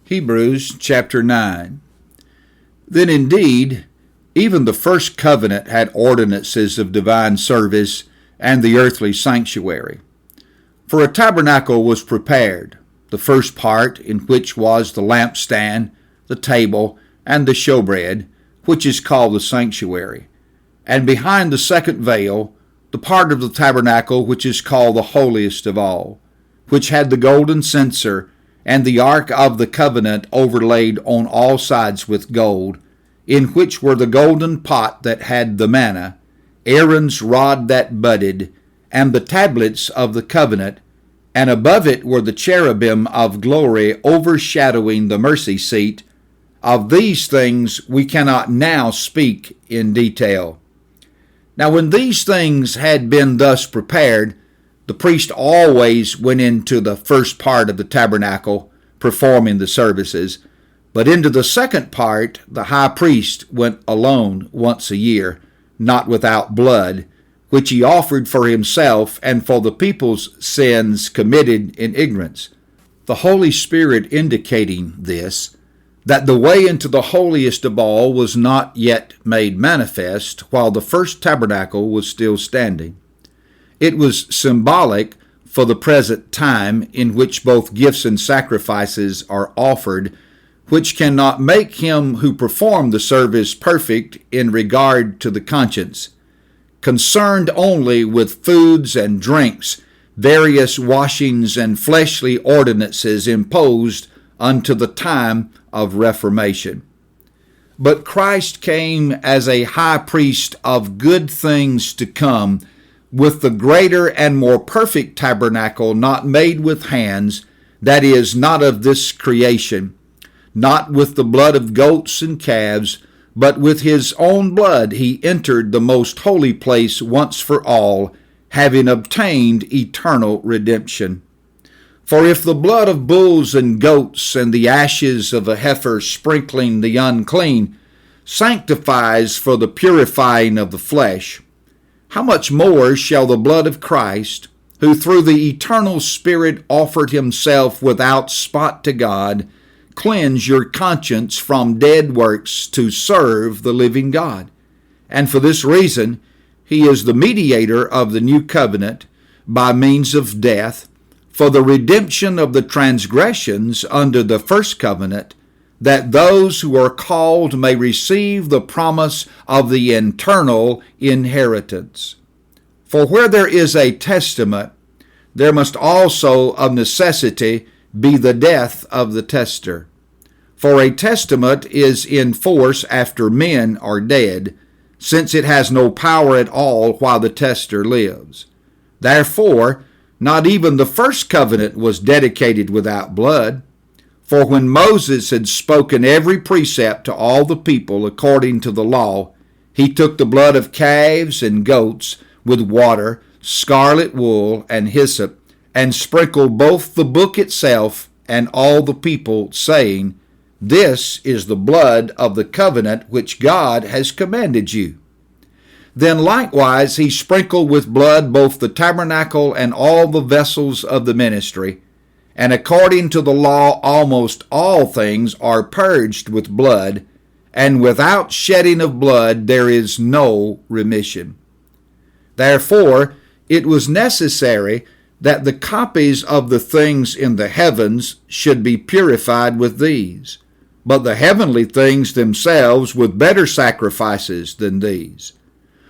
Hebrews chapter 9. Then indeed, even the first covenant had ordinances of divine service and the earthly sanctuary. For a tabernacle was prepared, the first part, in which was the lampstand, the table, and the showbread, which is called the sanctuary. And behind the second veil, the part of the tabernacle which is called the holiest of all, which had the golden censer, and the ark of the covenant overlaid on all sides with gold, in which were the golden pot that had the manna, Aaron's rod that budded, and the tablets of the covenant, and above it were the cherubim of glory overshadowing the mercy seat. Of these things we cannot now speak in detail. Now when these things had been thus prepared, the priest always went into the first part of the tabernacle, performing the services, but into the second part the high priest went alone once a year, not without blood, which he offered for himself and for the people's sins committed in ignorance. The Holy Spirit indicating this, that the way into the holiest of all was not yet made manifest while the first tabernacle was still standing. It was symbolic for the present time in which both gifts and sacrifices are offered, which cannot make him who performed the service perfect in regard to the conscience, concerned only with foods and drinks, various washings and fleshly ordinances imposed unto the time of Reformation. But Christ came as a high priest of good things to come, with the greater and more perfect tabernacle not made with hands, that is, not of this creation, not with the blood of goats and calves, but with his own blood he entered the most holy place once for all, having obtained eternal redemption. For if the blood of bulls and goats and the ashes of a heifer sprinkling the unclean sanctifies for the purifying of the flesh, how much more shall the blood of Christ, who through the eternal Spirit offered himself without spot to God, cleanse your conscience from dead works to serve the living God? And for this reason, he is the mediator of the new covenant by means of death, for the redemption of the transgressions under the first covenant, that those who are called may receive the promise of the eternal inheritance. For where there is a testament, there must also of necessity be the death of the tester. For a testament is in force after men are dead, since it has no power at all while the tester lives. Therefore, not even the first covenant was dedicated without blood. For when Moses had spoken every precept to all the people according to the law, he took the blood of calves and goats with water, scarlet wool, and hyssop, and sprinkled both the book itself and all the people, saying, This is the blood of the covenant which God has commanded you. Then likewise he sprinkled with blood both the tabernacle and all the vessels of the ministry. And according to the law, almost all things are purged with blood, and without shedding of blood there is no remission. Therefore, it was necessary that the copies of the things in the heavens should be purified with these, but the heavenly things themselves with better sacrifices than these.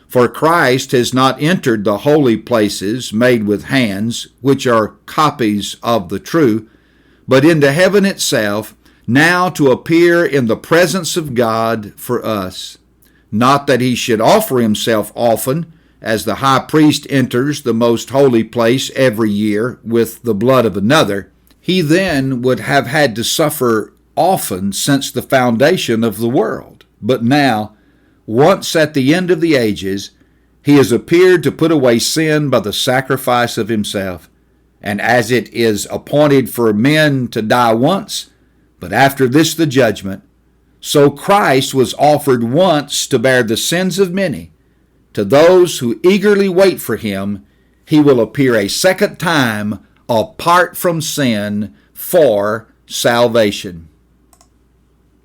For Christ has not entered the holy places made with hands, which are copies of the true, but into heaven itself, now to appear in the presence of God for us. Not that he should offer himself often, as the high priest enters the most holy place every year with the blood of another. He then would have had to suffer often since the foundation of the world. But now, once at the end of the ages, he has appeared to put away sin by the sacrifice of himself. And as it is appointed for men to die once, but after this the judgment, so Christ was offered once to bear the sins of many. To those who eagerly wait for him, he will appear a second time apart from sin for salvation.